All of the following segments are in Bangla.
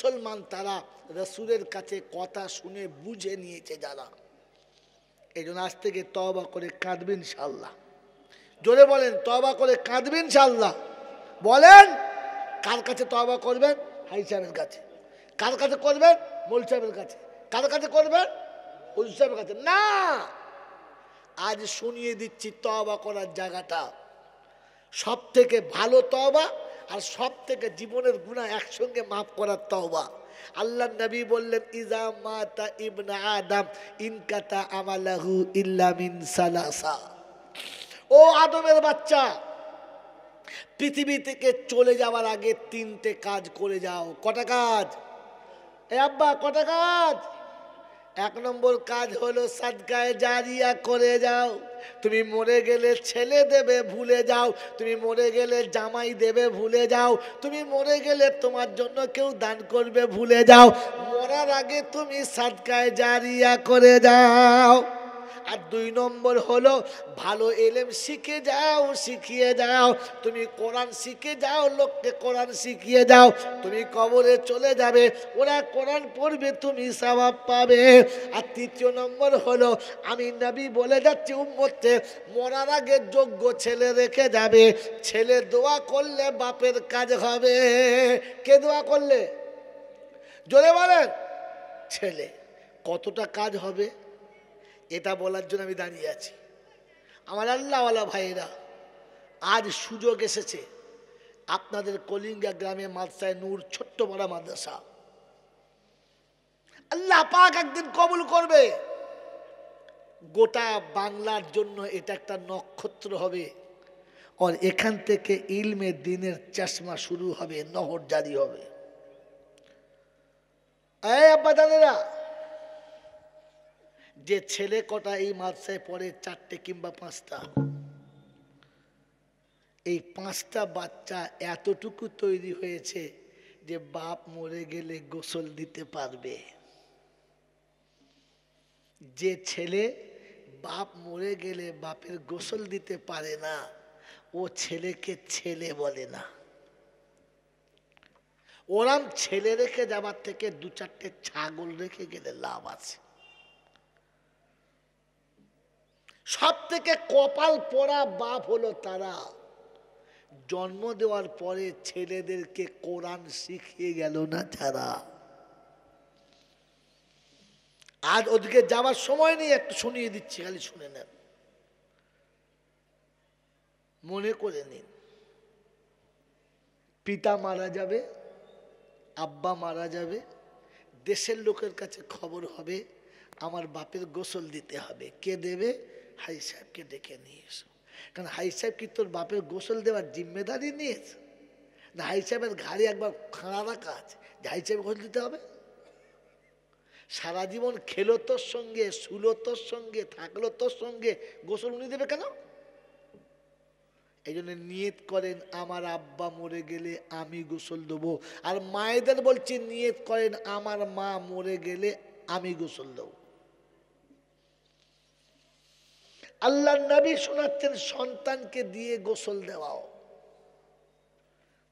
মুসলমান তারা রাসূলের কাছে কথা শুনে বুঝে নিয়েছে যারা, এই জন্য আজ থেকে তওবা করে কাঁদবেন ইনশাআল্লাহ। জোরে বলেন, তওবা করে কাঁদবেন ইনশাআল্লাহ। বলেন, কার কাছে তওবা করবেন? হাই সাহেবের কাছে। কার কাছে করবেন? মোল সাহেবের কাছে। কার কাছে করবেন? হুজুর সাহেবের কাছে না। আজ শুনিয়ে দিচ্ছি তওবা করার জায়গাটা। সব থেকে ভালো তওবা আর সব থেকে জীবনের গুনাহ একসঙ্গে মাফ করার তওবা। আল্লাহ নবী বললেন, ইজা মাতা ইবনে আদম ইনকাতা আমালাহু ইল্লা মিন সালাসা। ও আদমের বাচ্চা, পৃথিবী থেকে চলে যাওয়ার আগে তিনটে কাজ করে যাও। কটা কাজ? এ আব্বা, কটা কাজ? এক নম্বর কাজ হলো সাদকায়ে জারিয়া করে যাও। তুমি মরে গেলে ছেলে দেবে ভুলে যাও, তুমি মরে গেলে জামাই দেবে ভুলে যাও, তুমি মরে গেলে তোমার জন্য কেউ দান করবে ভুলে যাও। মরার আগে তুমি সাদকায়ে জারিয়া করে যাও। আর দুই নম্বর হলো ভালো এলেম শিখে যাও, শিখিয়ে যাও। তুমি কোরআন শিখে যাও, লোককে কোরআন শিখিয়ে যাও। তুমি কবরে চলে যাবে, ওরা কোরআন পড়বে, তুমি সওয়াব পাবে। আর তৃতীয় নম্বর হলো, আমি নবী বলে যাচ্ছি উম্মতকে, মরার আগে যোগ্য ছেলে রেখে যাবে। ছেলে দোয়া করলে বাপের কাজ হবে। কে দোয়া করলে? জোরে বলেন। ছেলে। কতটা কাজ হবে এটা বলার জন্য আমি দাঁড়িয়ে আছি। আমার আল্লাহওয়ালা ভাইয়েরা, আজ সুযোগ এসেছে আপনাদের কলিঙ্গা গ্রামে মাদ্রাসায়ে নূর, ছোট্ট বড় মাদ্রাসা, আল্লাহ পাক একদিন কবুল করবে। গোটা বাংলার জন্য এটা একটা নক্ষত্র হবে। আর এখান থেকে ইলমে দ্বীনের চশমা শুরু হবে, নহর জারি হবে। এই আব্বা দাদারা, যে ছেলে কটা এই মাদ্রাসায় পড়ে, 4টে কিংবা 5টা, এই 5টা বাচ্চা এতটুকু তৈরি হয়েছে যে বাপ মরে গেলে গোসল দিতে পারবে। যে ছেলে বাপ মরে গেলে বাপের গোসল দিতে পারে না, ও ছেলেকে ছেলে বলে না। ওরাম ছেলে রেখে যাবার থেকে 2-4টে ছাগল রেখে গেলে লাভ আছে। সব থেকে কপাল পোড়া বাপ হলো তারা, জন্ম দেওয়ার পরে ছেলেদেরকে কোরআন শিখিয়ে গেল না যারা। আজ ওদিকে যাওয়ার সময় নেই, একটু শুনিয়ে দিচ্ছি, খালি শুনে নেন, মনে করে নিন। পিতা মারা যাবে, আব্বা মারা যাবে, দেশের লোকের কাছে খবর হবে আমার বাপের গোসল দিতে হবে। কে দেবে? হাই সাহেবকে ডেকে নিয়ে এসো। কারণ হাই সাহেব কি তোর বাপের গোসল দেওয়ার জিম্মেদারি নিয়েছে? না হাই সাহেবের ঘাড়ে একবার খাঁড়া রাখা আছে যে হাই সাহেব গোসল দিতে হবে? সারা জীবন খেলো তোর সঙ্গে, শুলো তোর সঙ্গে, থাকলো তোর সঙ্গে, গোসল উনি দেবে কেন? এই জন্য নিয়ত করেন, আমার আব্বা মরে গেলে আমি গোসল দেবো। আর মায়েদের বলছি, নিয়ত করেন আমার মা মরে গেলে আমি গোসল দেবো। আল্লাহ নবী শোনাচ্ছেন সন্তানকে দিয়ে গোসল দেওয়াও।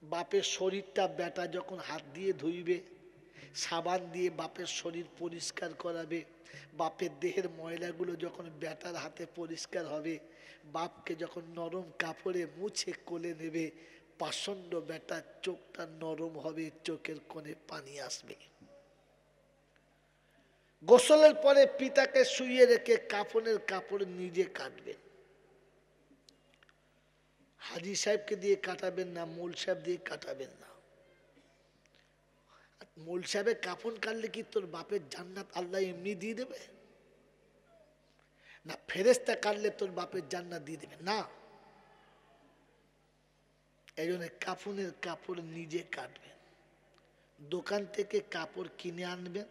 বাপের শরীরটা বেটা যখন হাত দিয়ে ধুইবে, সাবান দিয়ে বাপের শরীর পরিষ্কার করাবে, বাপের দেহের ময়লাগুলো যখন বেটার হাতে পরিষ্কার হবে, বাপকে যখন নরম কাপড়ে মুছে কোলে নেবে, পাষণ্ড বেটার চোখটা নরম হবে, চোখের কোণে পানি আসবে। গোসলের পরে পিতাকে শুইয়ে রেখে কাফনের কাপড় নিজে কাটবেন। হাজি সাহেবকে দিয়ে কাটাবেন না, মোল সাহেব দিয়ে কাটাবেন না। মোল সাহেবের কাফন কাটলে কি তোর বাপের জান্নাত আল্লাহ এমনি দিয়ে দেবে? না ফেরেশতা কাটলে তোর বাপের জান্নাত দিয়ে দেবে? না। এই জন্য কাফনের কাপড় নিজে কাটবেন। দোকান থেকে কাপড় কিনে আনবেন,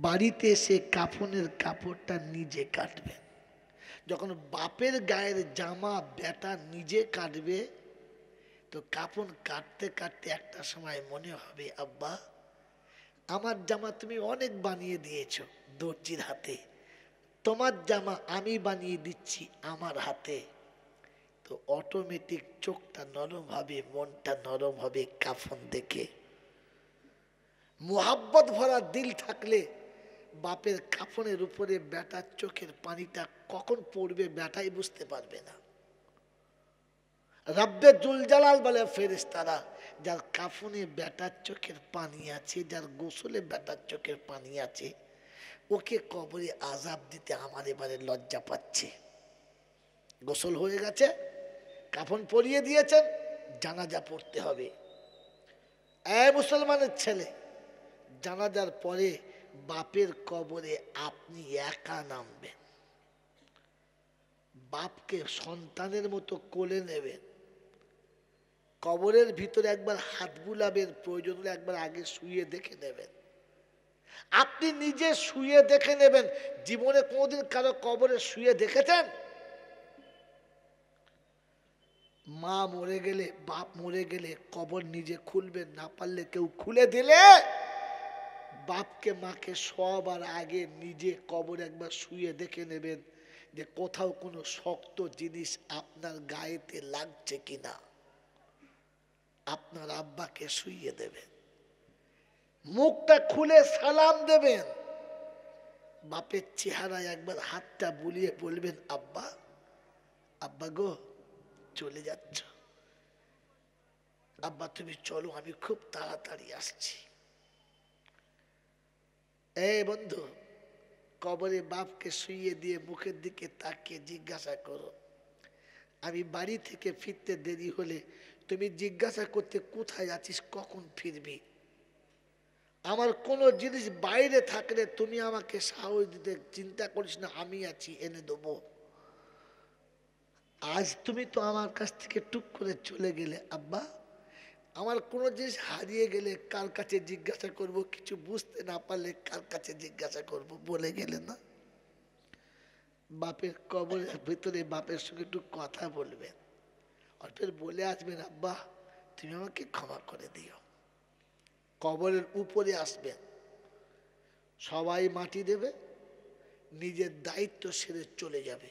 বাড়িতে এসে কাফনের কাপড়টা নিজে কাটবেন। যখন বাপের গায়ের জামা বেটা নিজে কাটবে, তো কাফন কাটতে কাটতে একটা সময় মনে হবে, আব্বা আমার জামা তুমি অনেক বানিয়ে দিয়েছো দর্জির হাতে, তোমার জামা আমি বানিয়ে দিচ্ছি আমার হাতে। তো অটোমেটিক চোখটা নরম হবে, মনটা নরম হবে কাফন দেখে। মোহাব্বত ভরা দিল থাকলে বাপের কাফনের উপরে বেটার চোখের পানিটা কখন পড়বে বেটাই বুঝতে পারবে না। রব্বে জুল জালাল বলে ফেরেশতারা, যার কাফনে বেটার চোখের পানি আছে, যার গোসলে বেটার চোখের পানি আছে, ওকে কবরে আযাব দিতে আমার এবারে লজ্জা পাচ্ছে। গোসল হয়ে গেছে, কাফন পরিয়ে দিয়েছেন, জানাজা পড়তে হবে। মুসলমানের ছেলে, জানাজার পরে বাপের কবরে আপনি একা নামবেন, বাপকে সন্তানের মতো কোলে নেবেন, কবরের ভিতরে একবার হাত বুলাবেন, প্রয়োজন হলে একবার আগে শুয়ে দেখে নেবেন। আপনি নিজে শুয়ে দেখে নেবেন। জীবনে কোনোদিন কারো কবরে শুয়ে দেখেছেন? মা মরে গেলে, বাপ মরে গেলে কবর নিজে খুলবেন, না পারলে কেউ খুলে দিলে বাপকে মাকে সবার আগে নিজে কবর একবার শুয়ে দেখে নেবেন যে কোথাও কোনো শক্ত জিনিস আপনার গায়েতে লাগছে কিনা। আপনার আব্বাকে শুইয়ে দেবেন, মুখটা খুলে সালাম দেবেন, বাপের চেহারায় একবার হাতটা বুলিয়ে বলবেন, আব্বা, আব্বা গো, চলে যাচ্ছ? আব্বা তুমি চলো, আমি খুব তাড়াতাড়ি আসছি। এই বন্ধু, কবরে বাপকে শুইয়ে দিয়ে মুখের দিকে তাকিয়ে জিজ্ঞাসা করো, আমি বাড়ি থেকে ফিরতে দেরি হলে তুমি জিজ্ঞাসা করতে কোথায় আছিস, কখন ফিরবি। আমার কোনো জিনিস বাইরে থাকলে তুমি আমাকে সাহস দিতে, চিন্তা করিস না, আমি আছি, এনে দেবো। আজ তুমি তো আমার কাছ থেকে টুক করে চলে গেলে আব্বা, আমার কোনো জিনিস হারিয়ে গেলে কার কাছে জিজ্ঞাসা করব, কিছু বুঝতে না পারলে কার কাছে জিজ্ঞাসা করব, বলে গেলে না। বাপের কবরের ভিতরে বাপের সঙ্গে একটু কথা বলবেন, অর্থাৎ বলে আসবেন, আব্বা তুমি আমাকে ক্ষমা করে দিও। কবরের উপরে আসবেন, সবাই মাটি দেবে, নিজের দায়িত্ব সেরে চলে যাবে।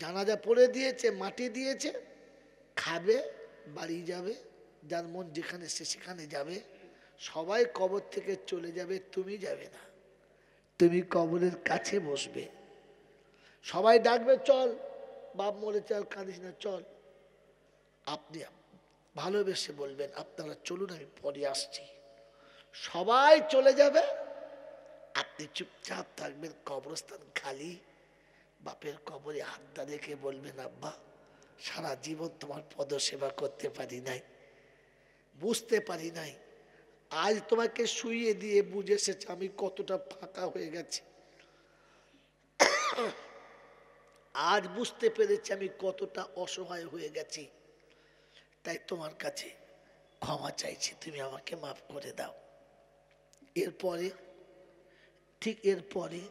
জানাজা পড়ে দিয়েছে, মাটি দিয়েছে, খাবে, বাড়ি যাবে, যার মন যেখানে সে সেখানে যাবে, সবাই কবর থেকে চলে যাবে, তুমি যাবে না। তুমি কবরের কাছে বসবে, সবাই ডাকবে, চল বাপ মরে, চল কাঁদিস না, চল। আপনি ভালোবেসে বলবেন, আপনারা চলুন, আমি পরে আসছি। সবাই চলে যাবে, আপনি চুপচাপ থাকবেন, কবরস্থান খালি। বাপের কবরে হাতটা রেখে বলবেন, আব্বা সারা জীবন তোমার পদ সেবা করতে পারি নাই, বুঝতে পারি নাই, আজ তোমাকে শুইয়ে দিয়ে বুঝে এসেছে আমি কতটা ফাঁকা হয়ে গেছি। আজ বুঝতে পেরেছি আমি কতটা অসহায় হয়ে গেছি, তাই তোমার কাছে ক্ষমা চাইছি, তুমি আমাকে মাফ করে দাও। এরপরে, ঠিক এরপরে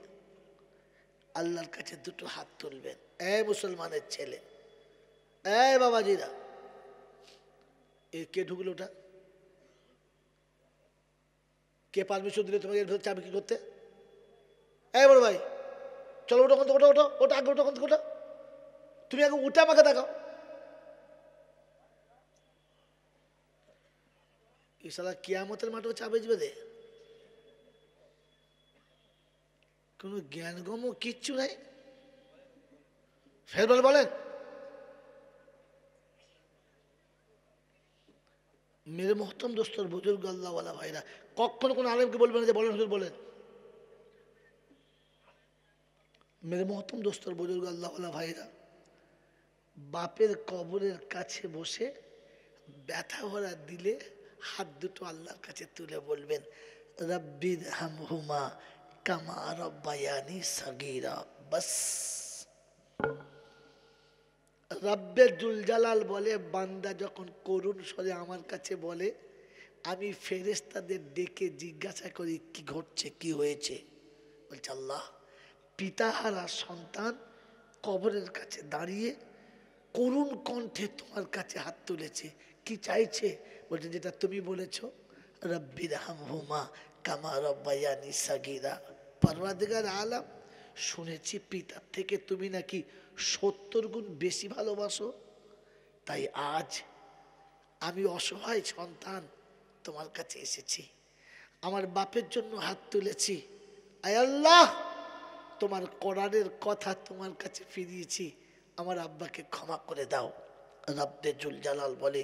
আল্লাহর কাছে দুটো হাত তুলবেন। মুসলমানের ছেলে, বাবাজিরা, কে ঢুকলো ওটা? কে পারমিশন দিলে তোমাকে এর চাবি কি করতে? বড় ভাই চলো, ওটা ওটা ওটা ওটা আগে, ওটা ওটা, তুমি আগে উঠে আমাকে দেখাও। ইসালা কিয়ামতের মাঠে চাবি দিবে দে, কোনো জ্ঞানগম কিচ্ছু নাই। ফের বলেন, মেরে মোহতম দোস্তর বুজুর্গ আল্লাহওয়ালা ভাইরা, কখনো কোনো আলেমকে বলবেন যে বলেন হুজুর বলেন। মেরে মোহতম দোস্তর বুজুর্গ আল্লাহওয়ালা ভাইরা, বাপের কবরের কাছে বসে ব্যথা ভরা দিলে হাত দুটো আল্লাহর কাছে তুলে বলবেন, রব্বির হামহুমা কামা রব্বায়ানি সাগীরা। বাস। রব্বে জুল জালাল বলে, বান্দা যখন করুণ স্বরে আমার কাছে বলে, আমি ফেরেশতাদের ডেকে জিজ্ঞাসা করি কি ঘটছে, কি হয়েছে। বলছে, আল্লাহ পিতাহারা সন্তান কবরের কাছে দাঁড়িয়ে করুণ কণ্ঠে তোমার কাছে হাত তুলেছে, কি চাইছে? বলছে, যেটা তুমি বলেছ, রব্বির হামহুমা কামা রব্বায়ানি সাগীরা। পরওয়ারদিগার আলম, শুনেছি পিতার থেকে তুমি নাকি 70 গুণ বেশি ভালোবাসো, তাই আজ আমি অসহায় সন্তান তোমার কাছে এসেছি, আমার বাপের জন্য হাত তুলেছি। আয় আল্লাহ, তোমার কোরআনের কথা তোমার কাছে ফিরিয়েছি, আমার আব্বাকে ক্ষমা করে দাও। রব্বে জুল জালাল বলে,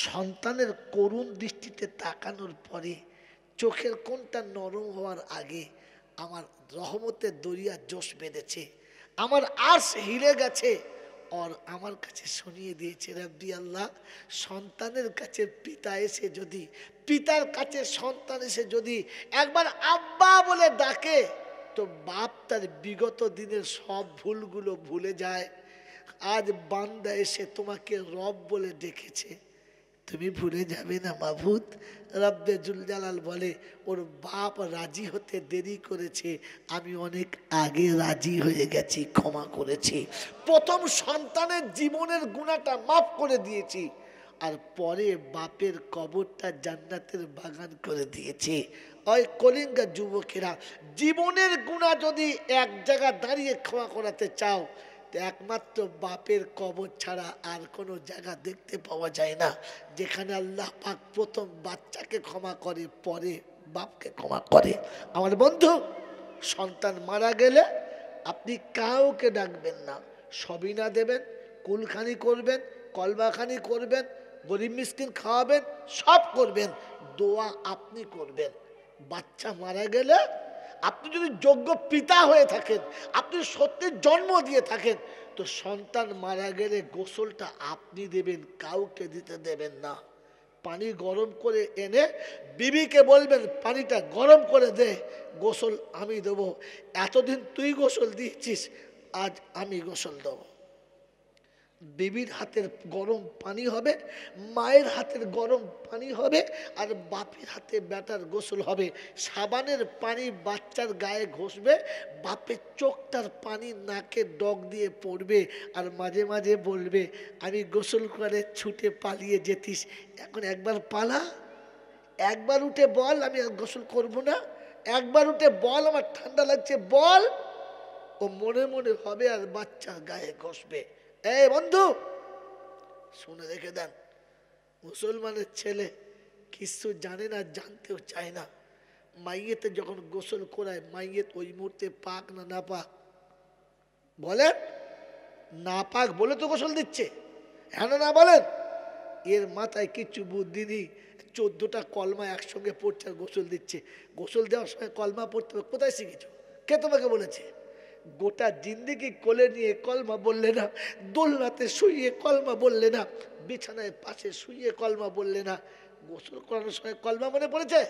সন্তানের করুণ দৃষ্টিতে তাকানোর পরে চোখের কোণটা নরম হওয়ার আগে আমার রহমতের দরিয়া জোশ বেঁধেছে, আমার আর্শ হিলে গেছে। আর আমার কাছে শুনিয়ে দিয়েছে, রব্বি আল্লাহ, সন্তানের কাছে পিতা এসে যদি, পিতার কাছে সন্তান এসে যদি একবার আব্বা বলে ডাকে, তো বাপ তার বিগত দিনের সব ভুলগুলো ভুলে যায়। আজ বান্দা এসে তোমাকে রব বলে ডেকেছে, তুমি ভুলে যাবে না মাবুদ? রব্বে জুল জালাল বলে, ওর বাপ রাজি হতে দেরি করেছে, আমি অনেক আগে রাজি হয়ে গেছি, ক্ষমা করেছি। প্রথম সন্তানের জীবনের গুনাহটা মাফ করে দিয়েছি, আর পরে বাপের কবরটা জান্নাতের বাগান করে দিয়েছে। ওই কলিঙ্গা যুবকেরা, জীবনের গুনাহ যদি এক জায়গা দাঁড়িয়ে ক্ষমা করাতে চাও, একমাত্র বাপের কবর ছাড়া আর কোনো জায়গা দেখতে পাওয়া যায় না যেখানে আল্লাহ পাক প্রথম বাচ্চাকে ক্ষমা করে, পরে বাপকে ক্ষমা করে। আমার বন্ধু, সন্তান মারা গেলে আপনি কাউকে ডাকবেন না, সবিনা দেবেন, কুলখানি করবেন, কলবাখানি করবেন, গরিব মিসকিন খাওয়াবেন, সব করবেন, দোয়া আপনি করবেন। বাচ্চা মারা গেলে আপনি যদি যোগ্য পিতা হয়ে থাকেন, আপনি সত্যির জন্ম দিয়ে থাকেন, তো সন্তান মারা গেলে গোসলটা আপনি দেবেন, কাউকে দিতে দেবেন না। পানি গরম করে এনে বিবিকে বলবেন, পানিটা গরম করে দে, গোসল আমি দেবো। এতদিন তুই গোসল দিয়েছিস, আজ আমি গোসল দেবো। বিবির হাতের গরম পানি হবে, মায়ের হাতের গরম পানি হবে, আর বাপের হাতে বেটার গোসল হবে। সাবানের পানি বাচ্চার গায়ে ঘষবে, বাপের চোখটার পানি নাকে ডগ দিয়ে পড়বে, আর মাঝে মাঝে বলবে, আমি গোসল করে ছুটে পালিয়ে যেতিস, এখন একবার পালা, একবার উঠে বল আমি আর গোসল করব না, একবার উঠে বল আমার ঠান্ডা লাগছে বল। ও মনে মনে হবে আর বাচ্চার গায়ে ঘষবে। এই বন্ধু, শুনে রেখে দেন, মুসলমানের ছেলে কিছু জানে না, জানতেও চায় না। মাইয়েতে যখন গোসল করায়, মাইয়েত ওই মুহূর্তে পাক না না পাক বলেন? না পাক বলে তো গোসল দিচ্ছে, হ্যাঁ না বলেন? এর মাথায় কিচ্ছু বুদ্ধি নেই, 14টা কলমা একসঙ্গে পড়ছে আর গোসল দিচ্ছে। গোসল দেওয়ার সময় কলমা পড়তে হবে, কোথায় শিখেছ? কে তোমাকে বলেছে? গোটা জিন্দেগি কোলে নিয়ে কলমা বললে না, দোলনাতে শুইয়ে কলমা বললে না, বিছানায় পাশে শুইয়ে কলমা বললে না, গোসল করানোর সময় কলমা মনে পড়েছে?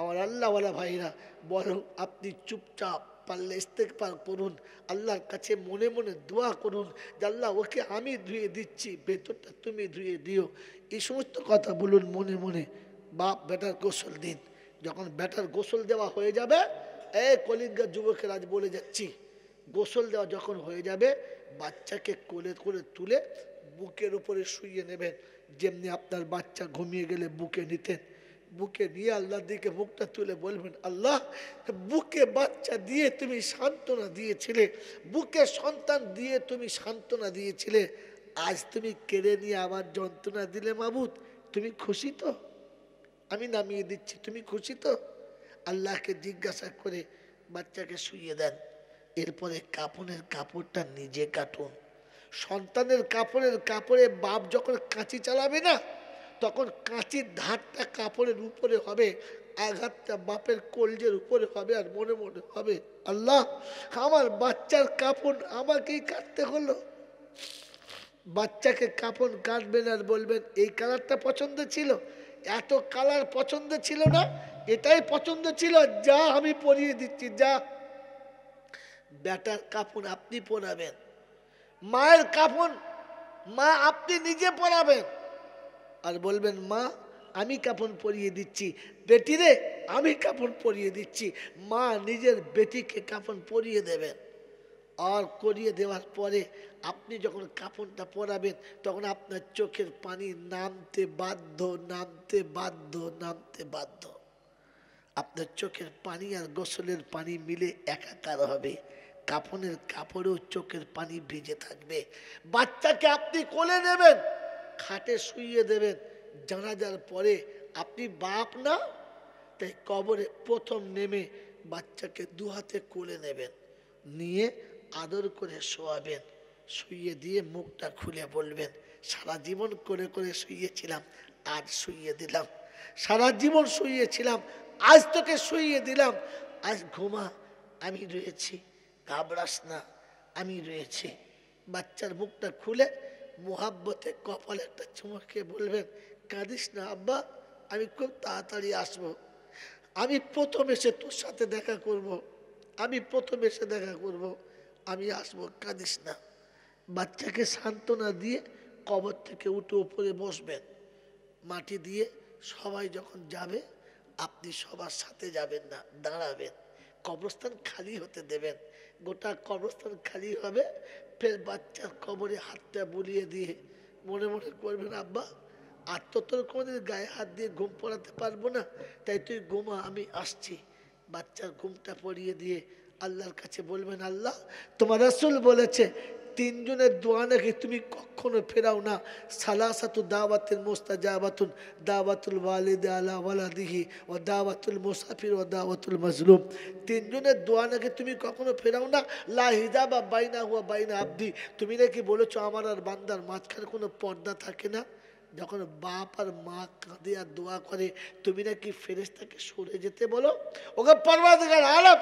আমার আল্লাহওয়ালা ভাইরা, বরং আপনি চুপচাপ পারলে ইস্তেগফার করুন, আল্লাহর কাছে মনে মনে দোয়া করুন যে আল্লাহ ওকে আমি ধুয়ে দিচ্ছি, ভেতরটা তুমি ধুয়ে দিও। এই সমস্ত কথা বলুন মনে মনে। বাপ বেটার গোসল দিন। যখন বেটার গোসল দেওয়া হয়ে যাবে, এই কলিঙ্গা যুবকের আজ বলে যাচ্ছি, গোসল দেওয়া যখন হয়ে যাবে, বাচ্চাকে কোলে করে তুলে বুকের উপরে শুইয়ে নেবেন, যেমনি আপনার বাচ্চা ঘুমিয়ে গেলে বুকে নিতেন। বুকে নিয়ে আল্লাহর দিকে মুখটা তুলে বলবেন, আল্লাহ, বুকে বাচ্চা দিয়ে তুমি সান্ত্বনা দিয়েছিলে, বুকে সন্তান দিয়ে তুমি সান্ত্বনা দিয়েছিলে, আজ তুমি কেড়ে নিয়ে আবার যন্ত্রণা দিলে মাবুদ, তুমি খুশি তো? আমি নামিয়ে দিচ্ছি, তুমি খুশি তো? আল্লাহকে জিজ্ঞাসা করে বাচ্চাকে শুইয়ে দেন। এরপরে কাপড়ের কাপড়টা নিজে কাটুন। সন্তানের কাপড়ে বাপ যখন কাঁচি চালাবে না, তখন কাঁচির ধারটা কাপড়ের উপরে হবে, আঘাতটা বাপের কলজের উপরে হবে, আর মনে মনে হবে, আল্লাহ, আমার বাচ্চার কাপড় আমাকেই কাটতে হলো। বাচ্চাকে কাপড় কাটবেন আর বলবেন, এই কালারটা পছন্দ ছিল, এত কালার পছন্দ ছিল না, এটাই পছন্দ ছিল, যা আমি পরিয়ে দিচ্ছি যা। বেটার কাপড় আপনি পরাবেন, মায়ের কাপড় মা আপনি নিজে পরাবেন, আর বলবেন, মা আমি কাপড় পরিয়ে দিচ্ছি, বেটিরে আমি কাপড় পরিয়ে দিচ্ছি। মা নিজের বেটিকে কাপড় পরিয়ে দেবেন। আর করিয়ে দেওয়ার পরে আপনি যখন কাপড়টা পরাবেন, তখন আপনার চোখের পানি নামতে বাধ্য, নামতে বাধ্য, নামতে বাধ্য। আপনার চোখের পানি আর গোসলের পানি মিলে একাকার হবে, কাফনের কাপড়েও চোখের পানি ভিজে থাকবে। বাচ্চাকে আপনি কোলে নেবেন, খাটে শুইয়ে দেবেন। জানাজার পরে আপনি বাপ না, তাই কবরে প্রথম নেমে বাচ্চাকে দু হাতে কোলে নেবেন, নিয়ে আদর করে শোয়াবেন, শুইয়ে দিয়ে মুখটা খুলে বলবেন, সারা জীবন করে করে শুইয়েছিলাম, আজ শুইয়ে দিলাম। সারা জীবন শুইয়েছিলাম, আজ তোকে শুইয়ে দিলাম। আজ ঘুমা, আমি রয়েছি, ঘাবড়াস না, আমি রয়েছি। বাচ্চার মুখটা খুলে মোহাব্বতে কপালে একটা চুমুকে বলবেন, কাঁদিস না আব্বা, আমি খুব তাড়াতাড়ি আসবো। আমি প্রথম এসে তোর সাথে দেখা করব, আমি প্রথম এসে দেখা করব, আমি আসবো, কাঁদিস না। বাচ্চাকে সান্ত্বনা দিয়ে কবর থেকে উঠে উপরে বসবেন, মাটি দিয়ে সবাই যখন যাবে আপনি সবার সাথে যাবেন না, দাঁড়াবেন, কবরস্থান খালি হতে দেবেন। গোটা কবরস্থান খালি হবে, ফের বাচ্চার কবরে হাতটা বুলিয়ে দিয়ে মনে মনে করবেন, আব্বা আর তো তোর কোনোদিন গায়ে হাত দিয়ে ঘুম পড়াতে পারবো না, তাই তুই ঘুমা, আমি আসছি। বাচ্চার ঘুমটা পড়িয়ে দিয়ে আল্লাহর কাছে বলবেন, আল্লাহ তোমার রাসূল বলেছে তিনজনের দোয়া নাকি তুমি কখনো ফেরাও না, সালাসাতু দাওয়াতুল মুস্তাজাবাতুন, দাওয়াতুল ওয়ালিদি আলা ওয়ালাদিহি ওয়া দাওয়াতুল মুসাফির ওয়া দাওয়াতুল মাজলুম। তিনজনের দোয়া নাকি তুমি কখনো ফেরাও না, লা হিজাবা বাইনাহু ওয়া বাইনা আবদি। তুমি নাকি বলেছো আমার আর বান্দার মাঝখানে কোনো পর্দা থাকে না। যখন বাপ আর মা কাঁদে আর দোয়া করে তুমি নাকি ফেরেশতাকে সরে যেতে বলো। ওকে পরওয়ারদিগার আলম,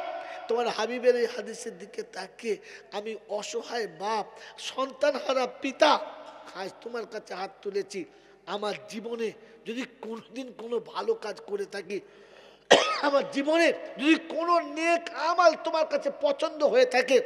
তোমার হাবিবের এই হাদিসের দিকে তাকিয়ে আমি অসহায় বাপ, সন্তানহারা পিতা, আজ তোমার কাছে হাত তুলেছি। আমার জীবনে যদি কোনোদিন কোনো ভালো কাজ করে থাকি, আমার জীবনে যদি কোনো নেক আমাল তোমার কাছে পছন্দ হয়ে থাকে,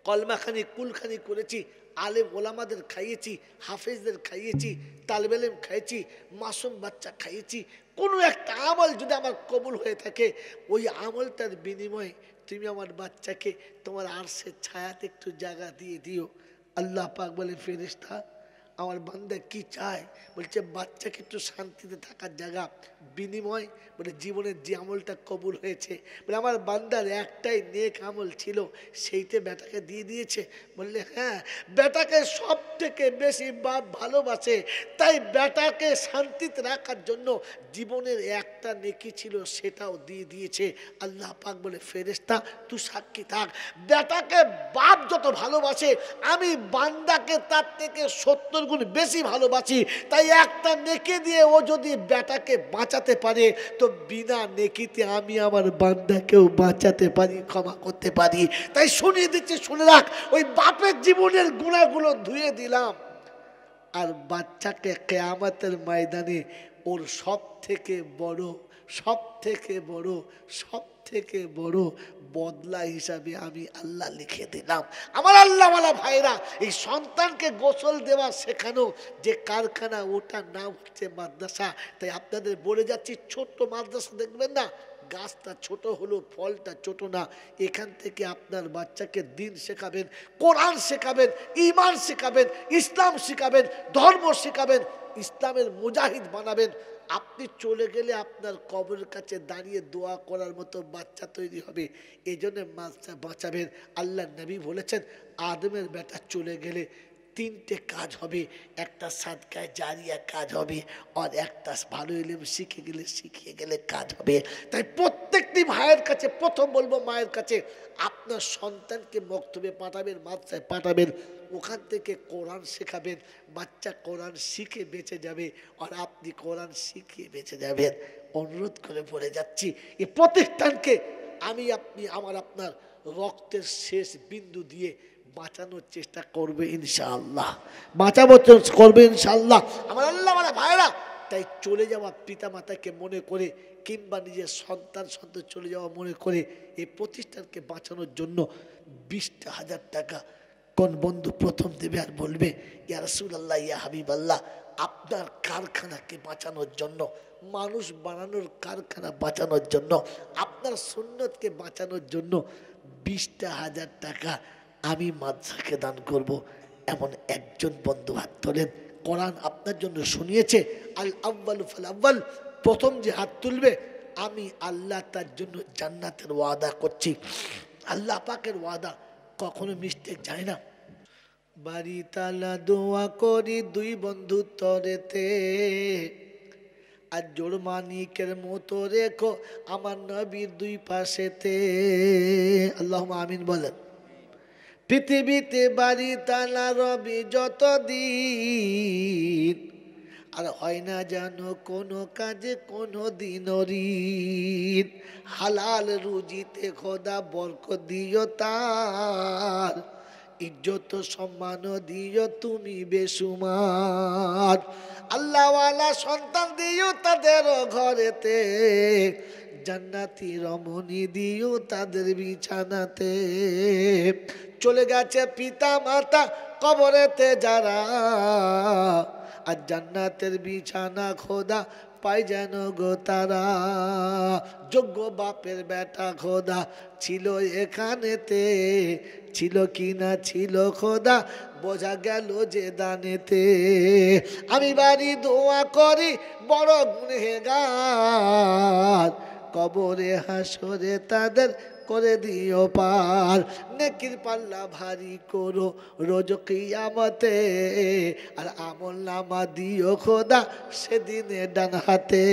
কলমাখানি কুলখানি করেছি, আলেম ওলামাদের খাইয়েছি, হাফেজদের খাইয়েছি, তালেবে ইলম খাইয়েছি, মাসুম বাচ্চা খাইয়েছি, কোনো একটা আমল যদি আমার কবুল হয়ে থাকে, ওই আমলটার বিনিময়ে তুমি আমার বাচ্চাকে তোমার আরশের ছায়াতে একটু জায়গা দিয়ে দিও। আল্লাহ পাক বলে, ফেরেশতা আমার বান্দা কি চায়? বলছে বাচ্চাকে একটু শান্তিতে থাকার জায়গা, বিনিময় বলে জীবনের যে আমলটা কবুল হয়েছে, বলে আমার বান্দার একটাই নেক আমল ছিল, সেইতে বেটাকে দিয়ে দিয়েছে। বললে হ্যাঁ, বেটাকে সব থেকে বেশি বাপ ভালোবাসে, তাই বেটাকে শান্তিতে রাখার জন্য জীবনের একটা নেকি ছিল সেটাও দিয়ে দিয়েছে। আল্লাহ পাক বলে, ফেরেশতা তুই সাক্ষী থাক, বেটাকে বাপ যত ভালোবাসে আমি বান্দাকে তার থেকে 70 গুণ বেশি ভালোবাসি। তাই একটা নেকি দিয়ে ও যদি বেটাকে বাঁচাতে পারে, তো বিনা নেকিতে আমি আমার বান্দাকেও বাঁচাতে পারি, ক্ষমা করতে পারি। তাই শুনিয়ে দিচ্ছি, শুনে রাখ, ওই বাপের জীবনের গুণাগুলো ধুয়ে দিলাম, আর বাচ্চাকে কিয়ামতের ময়দানে ওর সব থেকে বড়, সব থেকে বড়, সব থেকে বড় বদলা হিসাবে আমি আল্লাহ লিখে দিলাম। আমার আল্লাহওয়ালা ভাইরা, এই সন্তানকে গোসল দেওয়া শেখানো যে কারখানা, ওটার নাম হচ্ছে মাদ্রাসা। তাই আপনাদের বলে যাচ্ছি, ছোট্ট মাদ্রাসা দেখবেন না, গাছটা ছোট হলো ফলটা ছোট না। এখান থেকে আপনার বাচ্চাকে দিন শেখাবেন, কোরআন শেখাবেন, ঈমান শেখাবেন, ইসলাম শেখাবেন, ধর্ম শেখাবেন, ইসলামের মুজাহিদ বানাবেন। আপনি চলে গেলে আপনার কবরের কাছে দাঁড়িয়ে দোয়া করার মতো বাচ্চা তৈরি হবে। এই জন্য বাচ্চা বাঁচাবেন। আল্লাহ নবী বলেছেন, আদমের বেটা চলে গেলে 3টে কাজ হবে, একটা সাদকায়ে জারিয়া কাজ হবে, আর একটা ভালো ইলম শিখিয়ে গেলে কাজ হবে। তাই প্রত্যেকটি ভাইয়ের কাছে প্রথম বলবো, মায়ের কাছে আপনার সন্তানকে মক্তবে পাঠাবেন, মাদ্রাসায় পাঠাবেন, ওখান থেকে কোরআন শেখাবেন। বাচ্চা কোরআন শিখে বেঁচে যাবে, আর আপনি কোরআন শিখিয়ে বেঁচে যাবেন। অনুরোধ করে বলে যাচ্ছি, এই প্রতিষ্ঠানকে আমি আপনি আমার আপনার রক্তের শেষ বিন্দু দিয়ে বাঁচানোর চেষ্টা করবে ইনশাআল্লাহ, বাঁচাবো করবে ইনশাআল্লাহ আমার আল্লাহ মানে ভাইরা। তাই চলে যাওয়া পিতা মাতাকে মনে করে, কিংবা নিজের সন্তান চলে যাওয়া মনে করে, এই প্রতিষ্ঠানকে বাঁচানোর জন্য 20,000 টাকা কোন বন্ধু প্রথম দেবে আর বলবে, ইয়া রাসূলুল্লাহ, ইয়া হাবিবাল্লাহ, আপনার কারখানাকে বাঁচানোর জন্য, মানুষ বানানোর কারখানা বাঁচানোর জন্য, আপনার সুন্নতকে বাঁচানোর জন্য 20,000 টাকা আমি মাদ্রাসাকে দান করব। এমন একজন বন্ধু হাত তোলেন। কোরআন আপনার জন্য শুনিয়েছে, আল আউয়ালু ফাল আউয়াল, প্রথম যে হাত তুলবে আমি আল্লাহ তার জন্য জান্নাতের ওয়াদা করছি। আল্লাহ পাকের ওয়াদা কখনো মিস্টেক যায় না। বাড়ি তালা দোয়া করি 2 বন্ধু তরেতে, আর জোর মানিকের মতো রেখো আমার নবীর দুই পাশেতে। আল্লাহুম্মা আমিন বলেন। পৃথিবীতে বাড়ি তালা রবি যতদিন, আর হয় না জানো কোনো কাজে কোনো দিন ঋণ। হালাল রুজিতে খোদা বরকত দিও তার, ইজ্জত সম্মান দিও তুমি বেসুমার। আল্লাহওয়ালা সন্তান দিও তাদের ঘরেতে, জান্নাতি রমণী দিও তাদের বিছানাতে। চলে গেছে পিতা মাতা কবরেতে যারা, আর জান্নাতের বিছানা খোদা পাই যেন গো তারা। যোগ্য বাপের বেটা খোদা ছিল এখানেতে, ছিল কি না ছিল খোদা বোঝা গেল যে দানেতে। আমি বাড়ি দোয়া করি বড় গুনহেগার, কবরে হাসরে তাদের করে দিও পার। নেকির পাল্লা ভারী করো রোজ কিয়ামতে, আর আমল নামা দিও খোদা সেদিনে ডান হাতে।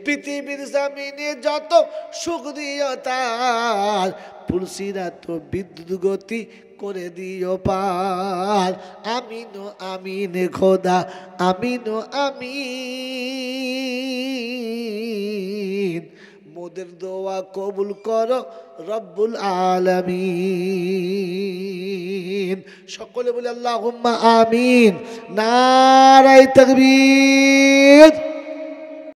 পৃথিবীর জমিনে যত সুখ দিও তার, পুলসিরাত বিদ্যুৎ গতি করে দিও পার। আমিন ও আমিন খোদা, আমিন ও আমিন। মোদের দোয়া কবুল করো রব্বুল আলামিন। সকলে বলে আল্লাহুম্মা আমিন। নারায়ে তাকবীর।